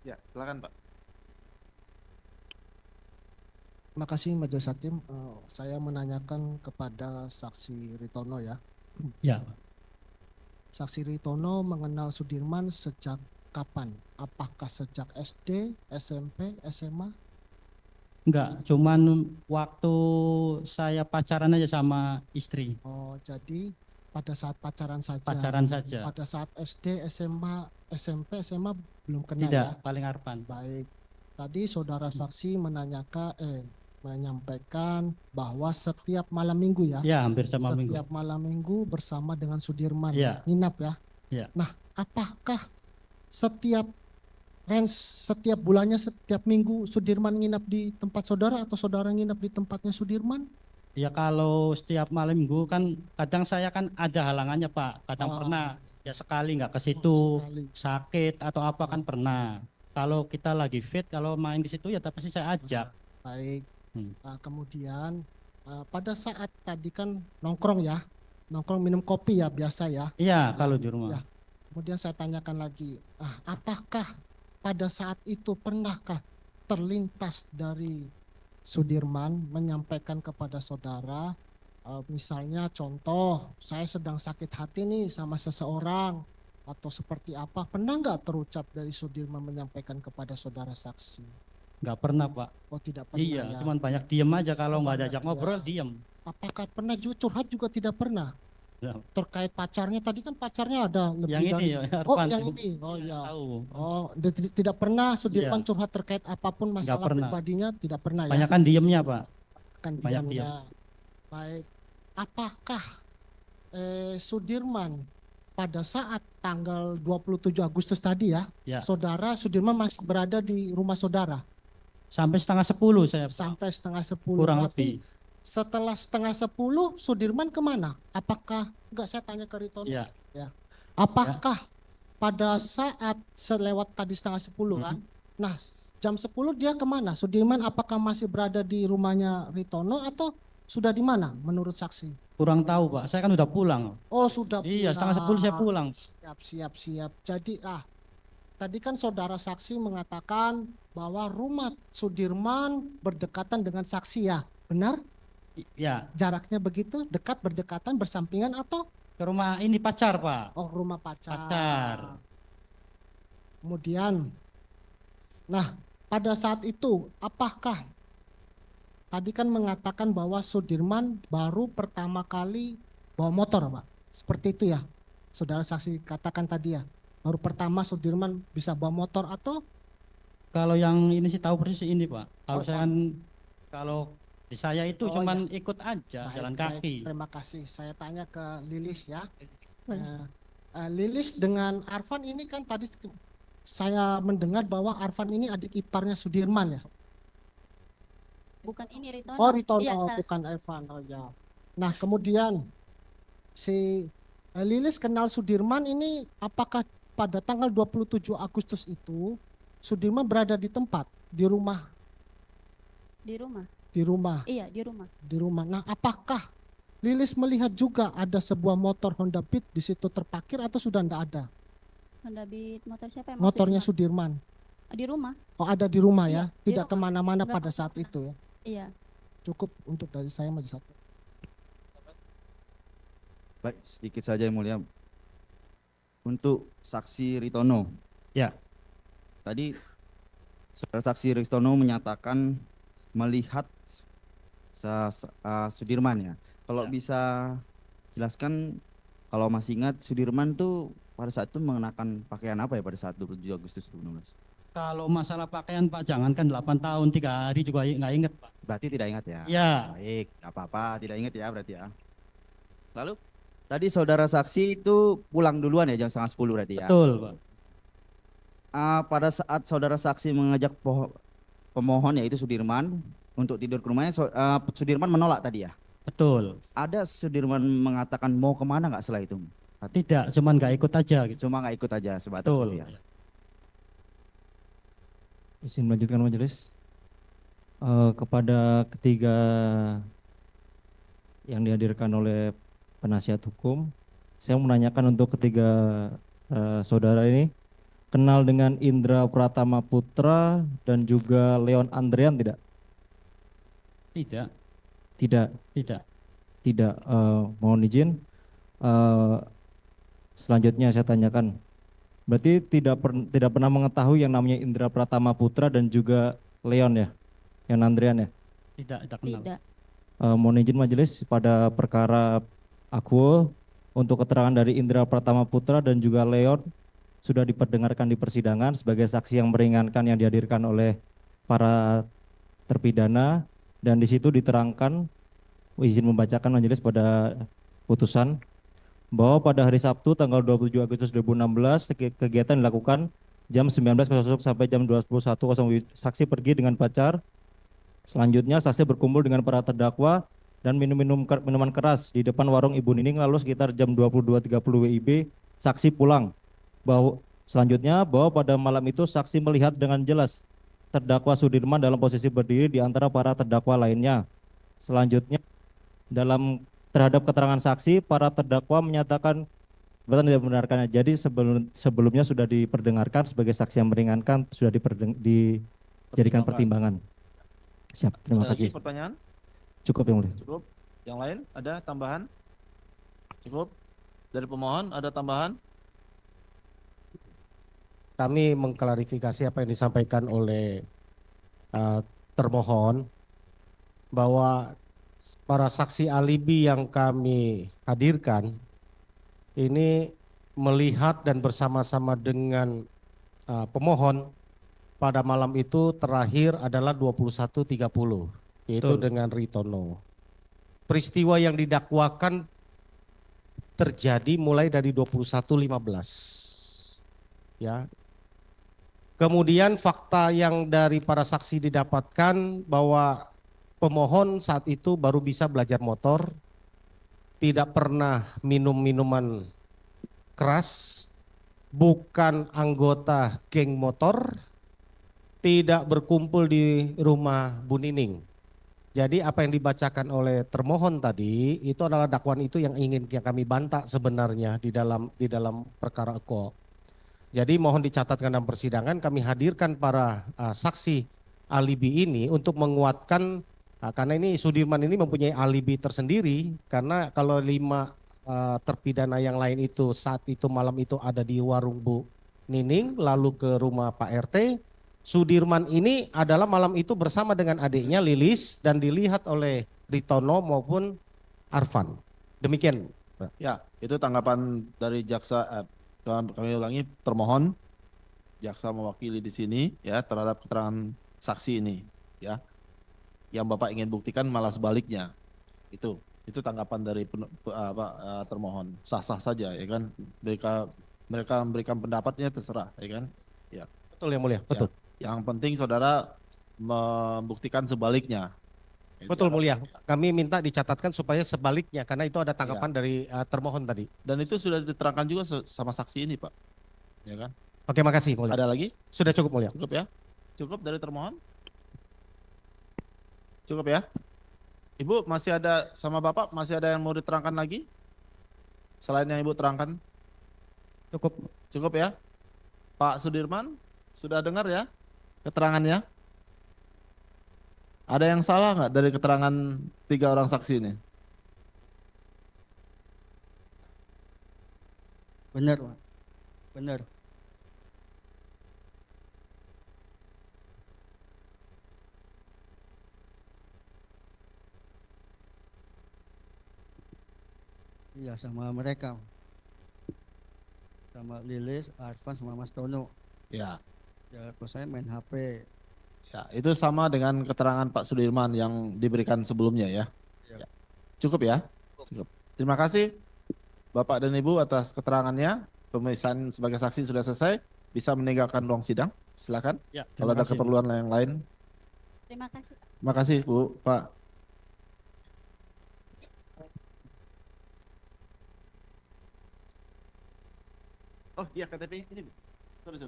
Ya, silakan Pak. Terima kasih Majelis Hakim. Saya menanyakan kepada Saksi Ritono ya. Ya, Saksi Ritono mengenal Sudirman sejak kapan? Apakah sejak SD, SMP, SMA? enggak, cuman waktu saya pacaran aja sama istri, Oh, jadi pada saat pacaran saja. pacaran saja. Pada saat SD, SMA, SMP, SMA belum kenal Tidak, ya. paling harapan. Baik. Tadi saudara saksi menyampaikan bahwa setiap malam minggu ya. Ya, hampir sama minggu. Setiap malam minggu bersama dengan Sudirman Ya. nginap ya. Ya. Nah, apakah setiap setiap bulannya, setiap minggu Sudirman nginap di tempat saudara atau saudara nginap di tempatnya Sudirman? Ya kalau setiap malam minggu kan kadang saya kan ada halangannya Pak. Kadang Ah, pernah ya sekali nggak ke situ, sekali. sakit atau apa kan pernah. Kalau kita lagi fit, kalau main di situ ya pasti saya ajak. Baik. Hmm. Kemudian pada saat tadi kan nongkrong ya, nongkrong minum kopi ya biasa ya. Iya, kalau di rumah. Ya. Kemudian saya tanyakan lagi, apakah pada saat itu pernahkah terlintas dari Sudirman menyampaikan kepada saudara, misalnya contoh, saya sedang sakit hati nih sama seseorang atau seperti apa, pernah nggak terucap dari Sudirman menyampaikan kepada saudara saksi? Nggak pernah Pak. Oh, tidak pernah Iya, ya. cuman banyak diem aja kalau nggak banyak diajak diem. ngobrol diem. Apakah pernah curhat juga tidak pernah? Ya. Terkait pacarnya tadi kan pacarnya ada lebih Yang dari ini ya, oh Arfan. yang ini oh Iya, ya tahu. oh tidak pernah Sudirman Iya. curhat terkait apapun masalah pernah. pribadinya, tidak pernah ya. Banyak kan diemnya Pak. Kan banyak diamnya. Baik, apakah Sudirman pada saat tanggal 27 Agustus tadi ya, Ya. saudara Sudirman masih berada di rumah saudara Sampai setengah 10 saya Pak. sampai setengah 10? Kurang Berarti lebih. setelah setengah 10 Sudirman kemana? Apakah enggak, saya tanya ke Ritono Ya. ya. Apakah pada saat selewat tadi setengah 10 kan? Nah, jam 10 dia kemana? Sudirman apakah masih berada di rumahnya Ritono atau sudah di mana menurut saksi? Kurang tahu Pak, saya kan udah pulang. Oh, sudah Iya, pulang. setengah 10 saya pulang. Siap. Jadi tadi kan saudara saksi mengatakan bahwa rumah Sudirman berdekatan dengan saksi ya, benar? Ya, Jaraknya begitu dekat, berdekatan, bersampingan atau ke rumah ini pacar Pak. oh rumah pacar? Pacar. Kemudian, nah pada saat itu apakah tadi kan mengatakan bahwa Sudirman baru pertama kali bawa motor Pak, seperti itu ya saudara saksi katakan tadi ya, baru pertama Sudirman bisa bawa motor atau? Kalau yang ini sih tahu persis ini Pak. Kalau Oh, saya kan kalau di saya itu Oh, cuman ikut aja Baik, jalan baik. kaki. Terima kasih. Saya tanya ke Lilis ya. Lilis dengan Arfan ini kan tadi saya mendengar bahwa Arfan ini adik iparnya Sudirman ya. Bukan ini Ritono. Oh, Ritono, Iya, bukan Arfan. Oh ya. Nah, kemudian si Lilis kenal Sudirman ini apakah pada tanggal 27 Agustus itu Sudirman berada di tempat, di rumah? di rumah. Di rumah. Iya, di rumah. Di rumah. Nah, apakah Lilis melihat juga ada sebuah motor Honda Beat di situ terparkir atau sudah tidak ada? Honda Beat motor siapa ya? Motornya Sudirman. Sudirman. Di rumah. Oh, ada di rumah Iya, ya, di tidak rumah. kemana-mana Nggak pada saat kemana-mana. itu ya. Iya. Cukup untuk dari saya Majelis Hakim. Baik, sedikit saja yang mulia. Untuk saksi Ritono. Ya. Tadi saudara saksi Ritono menyatakan melihat Sudirman ya. Kalau Ya. bisa jelaskan, kalau masih ingat Sudirman tuh pada saat itu mengenakan pakaian apa ya pada saat 27 Agustus 2016? Kalau masalah pakaian Pak, jangankan 8 tahun 3 hari juga nggak inget Pak. Berarti tidak ingat ya? Ya. Baik, nggak apa-apa, tidak ingat ya berarti ya. Lalu tadi saudara saksi itu pulang duluan ya jam setengah 10 berarti ya? Betul Pak. Pada saat saudara saksi mengajak pemohon yaitu Sudirman untuk tidur ke rumahnya, Sudirman menolak tadi ya? Betul. Ada Sudirman mengatakan mau kemana nggak setelah itu? Tidak, cuman nggak ikut aja gitu. Cuma nggak ikut aja sebatas Betul. itu ya. Izin melanjutkan majelis. Kepada ketiga yang dihadirkan oleh penasihat hukum, saya menanyakan untuk ketiga saudara ini, kenal dengan Indra Pratama Putra dan juga Leon Andrian tidak? Tidak, Tidak, tidak. tidak. Mohon izin. Eh, Selanjutnya saya tanyakan. Berarti tidak pernah mengetahui yang namanya Indra Pratama Putra dan juga Leon ya, Leon Andrian ya. Tidak kenal. Tidak. Mohon izin majelis pada perkara aku untuk keterangan dari Indra Pratama Putra dan juga Leon sudah diperdengarkan di persidangan sebagai saksi yang meringankan yang dihadirkan oleh para terpidana, dan di situ diterangkan, izin membacakan majelis pada putusan bahwa pada hari Sabtu tanggal 27 Agustus 2016 kegiatan dilakukan jam 19.00 sampai jam 21.00. Saksi pergi dengan pacar. Selanjutnya saksi berkumpul dengan para terdakwa dan minuman keras di depan warung Ibu Nining, lalu sekitar jam 22.30 WIB saksi pulang. Selanjutnya bahwa pada malam itu saksi melihat dengan jelas terdakwa Sudirman dalam posisi berdiri di antara para terdakwa lainnya. Selanjutnya terhadap keterangan saksi, para terdakwa menyatakan betul tidak membenarkannya. Jadi sebelumnya sudah diperdengarkan sebagai saksi yang meringankan, sudah dijadikan pertimbangan. Siap, terima Ada lagi kasih. pertanyaan? Cukup yang mulia. Cukup. Yang lain ada tambahan? Cukup. Dari pemohon ada tambahan? Kami mengklarifikasi apa yang disampaikan oleh termohon bahwa para saksi alibi yang kami hadirkan ini melihat dan bersama-sama dengan pemohon pada malam itu terakhir adalah 21.30, yaitu Betul. dengan Ritono. Peristiwa yang didakwakan terjadi mulai dari 21.15. Ya. Kemudian fakta yang dari para saksi didapatkan bahwa pemohon saat itu baru bisa belajar motor, tidak pernah minum minuman keras, bukan anggota geng motor, tidak berkumpul di rumah Bu Nining. Jadi apa yang dibacakan oleh termohon tadi itu adalah dakwaan itu yang ingin kami bantah sebenarnya di dalam perkara Eko. Jadi mohon dicatatkan dalam persidangan, kami hadirkan para saksi alibi ini untuk menguatkan, karena ini Sudirman ini mempunyai alibi tersendiri, karena kalau 5 terpidana yang lain itu saat itu malam itu ada di warung Bu Nining, lalu ke rumah Pak RT. Sudirman ini adalah malam itu bersama dengan adiknya Lilis dan dilihat oleh Ritono maupun Arfan. Demikian. Ya, itu tanggapan dari jaksa. Kami ulangi, termohon, jaksa mewakili di sini ya terhadap keterangan saksi ini ya. Yang Bapak ingin buktikan malah sebaliknya. Itu tanggapan dari termohon. Sah-sah saja ya kan. Mereka memberikan pendapatnya terserah ya kan. Ya. Betul yang mulia, betul. Yang penting saudara membuktikan sebaliknya. Betul mulia, kami minta dicatatkan supaya sebaliknya karena itu ada tanggapan dari termohon tadi. Dan itu sudah diterangkan juga sama saksi ini Pak. Ya kan? Oke, makasih mulia. Ada lagi? Sudah cukup mulia. Cukup ya? Cukup dari termohon? Cukup ya? Ibu masih ada sama Bapak masih ada yang mau diterangkan lagi? Selain yang Ibu terangkan? Cukup. Cukup ya? Pak Sudirman sudah dengar ya keterangannya? Ada yang salah nggak dari keterangan 3 orang saksi ini? Benar, Pak. Benar. Iya, sama mereka. Sama Lilis, Arfan, sama Mas Tono. Ya. Ya, kalau saya main HP. Ya, itu sama dengan keterangan Pak Sudirman yang diberikan sebelumnya ya. Ya. Cukup ya? Cukup. Terima kasih Bapak dan Ibu atas keterangannya. Pemeriksaan sebagai saksi sudah selesai. Bisa meninggalkan ruang sidang. Silakan. Ya, Kalau ada terima kasih. keperluan yang lain. Terima kasih. Pak. Terima kasih Bu, Pak. Oh iya KTP ini. Sorry.